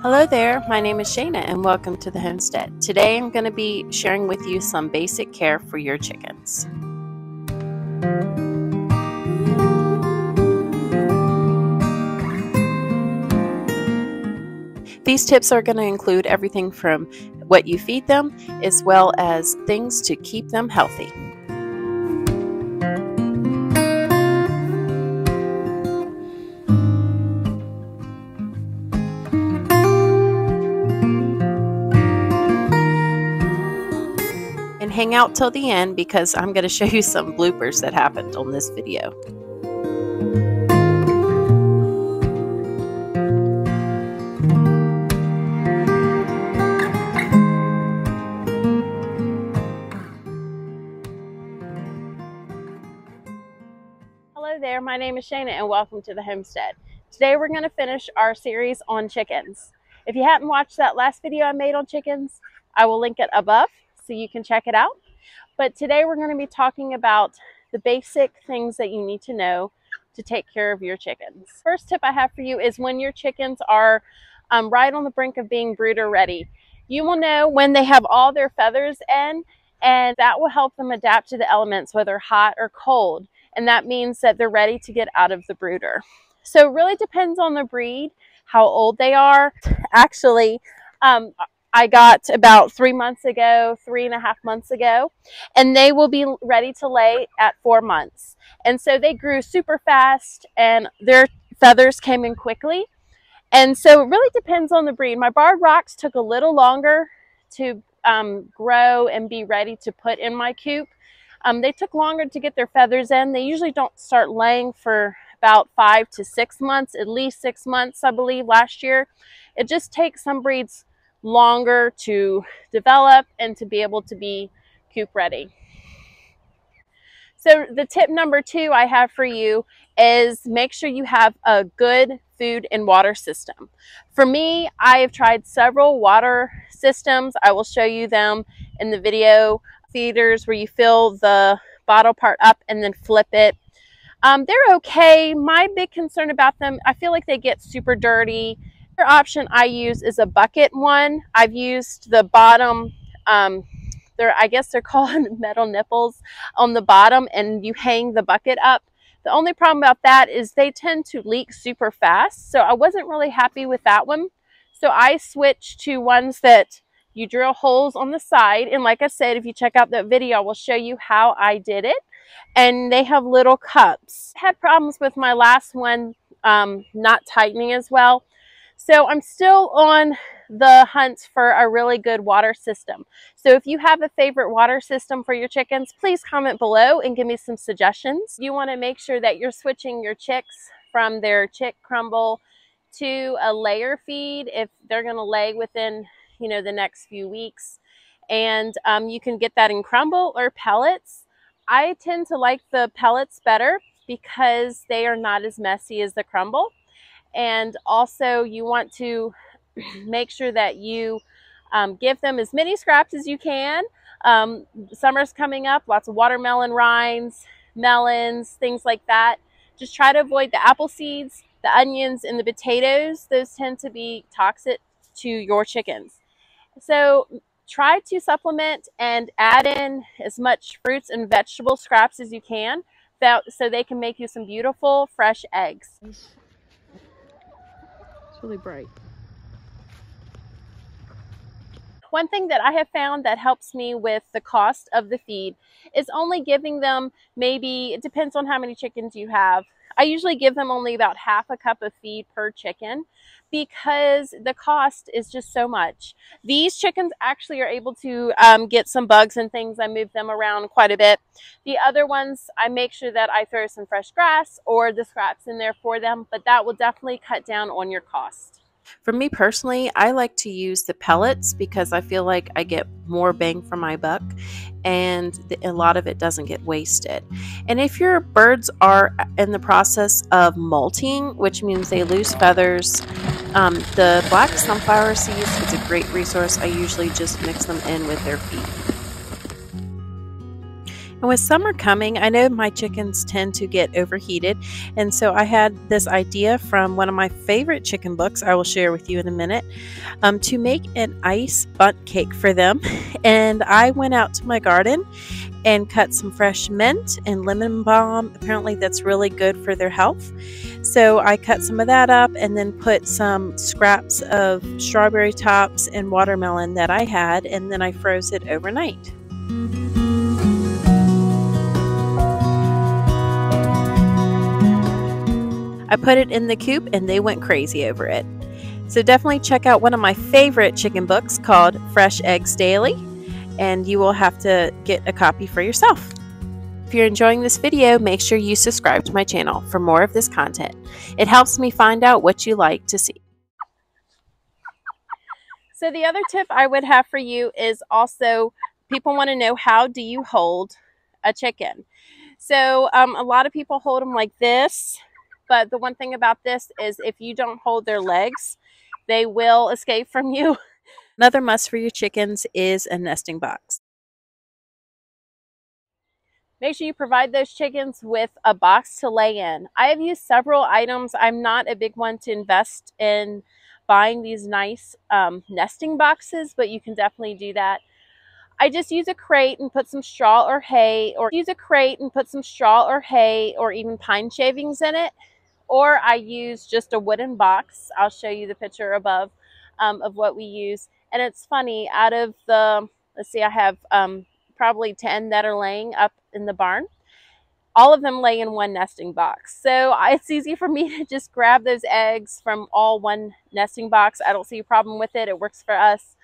Hello there, my name is Shaina and welcome to the Homestead. Today I'm going to be sharing with you some basic care for your chickens. These tips are going to include everything from what you feed them as well as things to keep them healthy. And hang out till the end because I'm going to show you some bloopers that happened on this video. Hello there, my name is Shaina and welcome to the Homestead. Today we're going to finish our series on chickens. If you hadn't watched that last video I made on chickens, I will link it above so you can check it out. But today we're going to be talking about the basic things that you need to know to take care of your chickens. First tip I have for you is when your chickens are right on the brink of being brooder ready. You will know when they have all their feathers in, and that will help them adapt to the elements, whether hot or cold. And that means that they're ready to get out of the brooder. So it really depends on the breed, how old they are. Actually, I got about 3 months ago, 3.5 months ago, and they will be ready to lay at 4 months. And so they grew super fast and their feathers came in quickly. And so it really depends on the breed. My barred rocks took a little longer to grow and be ready to put in my coop. They took longer to get their feathers in. They usually don't start laying for about 5 to 6 months, at least 6 months, I believe, last year. It just takes some breeds longer to develop and to be able to be coop ready. So the tip number 2 I have for you is make sure you have a good food and water system. For me, I have tried several water systems. I will show you them in the video. Feeders where you fill the bottle part up and then flip it. They're okay. My big concern about them, I feel like they get super dirty. The option I use is a bucket one. I've used the bottom, I guess they're called metal nipples on the bottom, and you hang the bucket up. The only problem about that is they tend to leak super fast, so I wasn't really happy with that one. So I switched to ones that you drill holes on the side, and like I said, if you check out that video, I will show you how I did it. And they have little cups. I had problems with my last one not tightening as well. So I'm still on the hunt for a really good water system. So if you have a favorite water system for your chickens, please comment below and give me some suggestions. You want to make sure that you're switching your chicks from their chick crumble to a layer feed if they're going to lay within, you know, the next few weeks. And you can get that in crumble or pellets. I tend to like the pellets better because they are not as messy as the crumble. And also you want to make sure that you give them as many scraps as you can. Summer's coming up, lots of watermelon rinds, melons, things like that. Just try to avoid the apple seeds, the onions, and the potatoes. Those tend to be toxic to your chickens. So try to supplement and add in as much fruits and vegetable scraps as you can so they can make you some beautiful fresh eggs. It's really bright. One thing that I have found that helps me with the cost of the feed is only giving them, maybe, it depends on how many chickens you have. I usually give them only about half a cup of feed per chicken because the cost is just so much. These chickens actually are able to get some bugs and things. I move them around quite a bit. The other ones, I make sure that I throw some fresh grass or the scraps in there for them, but that will definitely cut down on your cost. For me personally, I like to use the pellets because I feel like I get more bang for my buck and a lot of it doesn't get wasted. And if your birds are in the process of molting, which means they lose feathers, the black sunflower seeds is a great resource. I usually just mix them in with their feed. And with summer coming, I know my chickens tend to get overheated, and so I had this idea from one of my favorite chicken books I will share with you in a minute, to make an ice bundt cake for them. And I went out to my garden and cut some fresh mint and lemon balm. Apparently that's really good for their health. So I cut some of that up and then put some scraps of strawberry tops and watermelon that I had, and then I froze it overnight. I put it in the coop and they went crazy over it. So definitely check out one of my favorite chicken books called Fresh Eggs Daily, and you will have to get a copy for yourself. If you're enjoying this video, make sure you subscribe to my channel for more of this content. It helps me find out what you like to see. So the other tip I would have for you is also, people want to know, how do you hold a chicken? So a lot of people hold them like this, but the one thing about this is if you don't hold their legs, they will escape from you. Another must for your chickens is a nesting box. Make sure you provide those chickens with a box to lay in. I have used several items. I'm not a big one to invest in buying these nice nesting boxes, but you can definitely do that. I just use a crate and put some straw or hay, or even pine shavings in it. Or I use just a wooden box. I'll show you the picture above of what we use. And it's funny, out of the, let's see, I have probably 10 that are laying up in the barn. All of them lay in one nesting box. So it's easy for me to just grab those eggs from all one nesting box. I don't see a problem with it. It works for us.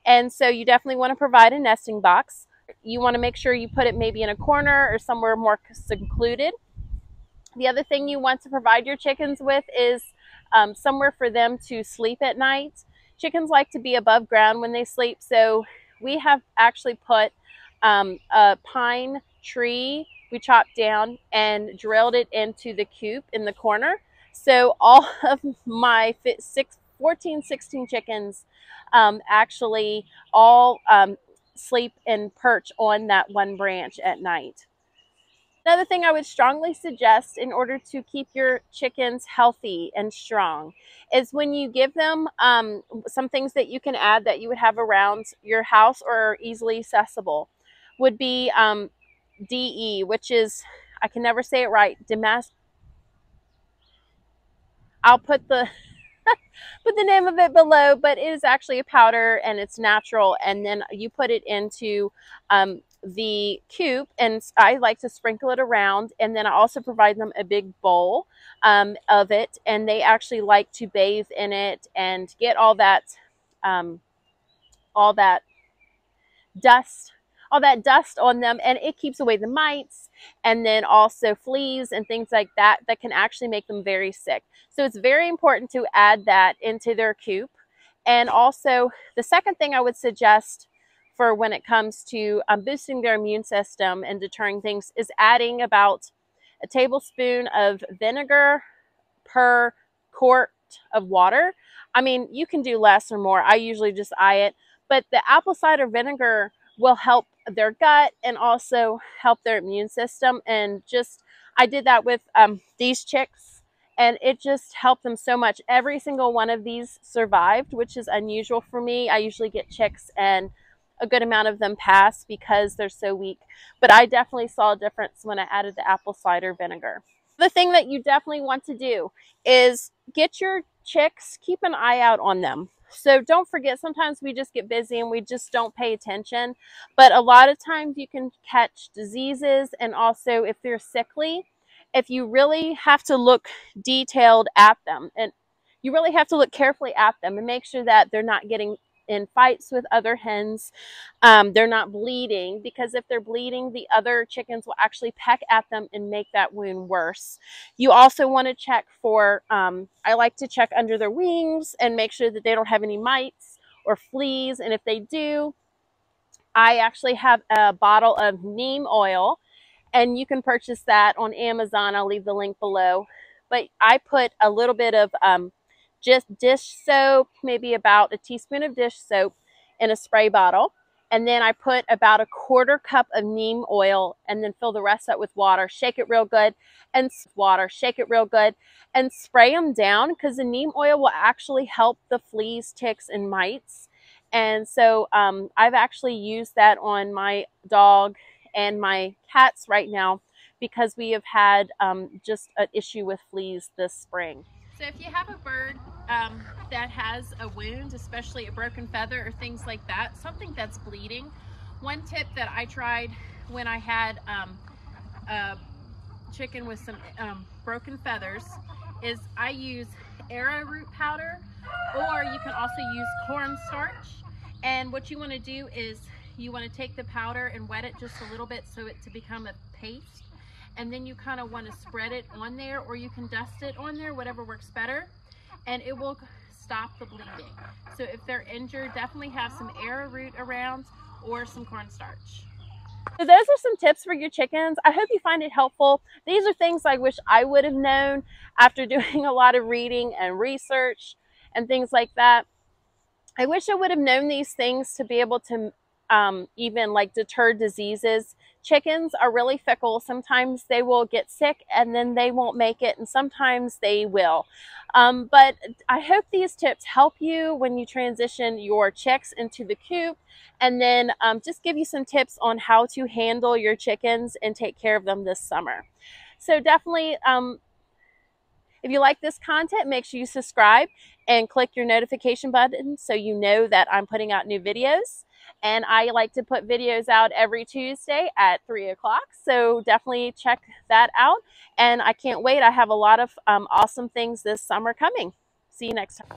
And so you definitely want to provide a nesting box. You want to make sure you put it maybe in a corner or somewhere more secluded. The other thing you want to provide your chickens with is somewhere for them to sleep at night. Chickens like to be above ground when they sleep, so we have actually put a pine tree we chopped down and drilled it into the coop in the corner. So all of my 16 chickens actually all sleep and perch on that one branch at night. Another thing I would strongly suggest in order to keep your chickens healthy and strong is when you give them some things that you can add that you would have around your house or easily accessible would be DE, which is, I can never say it right, I'll put the put the name of it below, but it is actually a powder and it's natural, and then you put it into the coop, and I like to sprinkle it around, and then I also provide them a big bowl of it, and they actually like to bathe in it and get all that dust on them, and it keeps away the mites and then also fleas and things like that that can actually make them very sick. So it's very important to add that into their coop. And also the second thing I would suggest for when it comes to boosting their immune system and deterring things is adding about a tablespoon of vinegar per quart of water. I mean, you can do less or more. I usually just eye it, but the apple cider vinegar will help their gut and also help their immune system. And just, I did that with these chicks, and it just helped them so much. Every single one of these survived, which is unusual for me. I usually get chicks and a good amount of them pass because they're so weak, but I definitely saw a difference when I added the apple cider vinegar. The thing that you definitely want to do is get your chicks, keep an eye out on them. So don't forget, sometimes we just get busy and we just don't pay attention, but a lot of times you can catch diseases, and also if they're sickly, if you really have to look detailed at them, and you really have to look carefully at them and make sure that they're not getting in fights with other hens, they're not bleeding, because if they're bleeding, the other chickens will actually peck at them and make that wound worse. You also want to check for, I like to check under their wings and make sure that they don't have any mites or fleas, and if they do, I actually have a bottle of neem oil, and you can purchase that on Amazon. I'll leave the link below, but I put a little bit of just dish soap, maybe about a teaspoon of dish soap in a spray bottle, And then I put about a 1/4 cup of neem oil and then fill the rest up with water, shake it real good, and spray them down, because the neem oil will actually help the fleas, ticks, and mites. And so I've actually used that on my dog and my cats right now, because we have had just an issue with fleas this spring. So if you have a bird that has a wound, especially a broken feather or things like that, something that's bleeding, one tip that I tried when I had a chicken with some broken feathers is I use arrowroot powder, or you can also use cornstarch. And what you want to do is you want to take the powder and wet it just a little bit so it to become a paste, and then you kind of want to spread it on there, or you can dust it on there, whatever works better, and it will stop the bleeding. So if they're injured, definitely have some arrowroot around or some cornstarch. So those are some tips for your chickens. I hope you find it helpful. These are things I wish I would have known after doing a lot of reading and research and things like that. I wish I would have known these things to be able to even like deter diseases. Chickens are really fickle. Sometimes they will get sick and then they won't make it, and sometimes they will. But I hope these tips help you when you transition your chicks into the coop, and then just give you some tips on how to handle your chickens and take care of them this summer. So definitely, if you like this content, make sure you subscribe and click your notification button so you know that I'm putting out new videos. And I like to put videos out every Tuesday at 3 o'clock. So definitely check that out. And I can't wait. I have a lot of awesome things this summer coming. See you next time.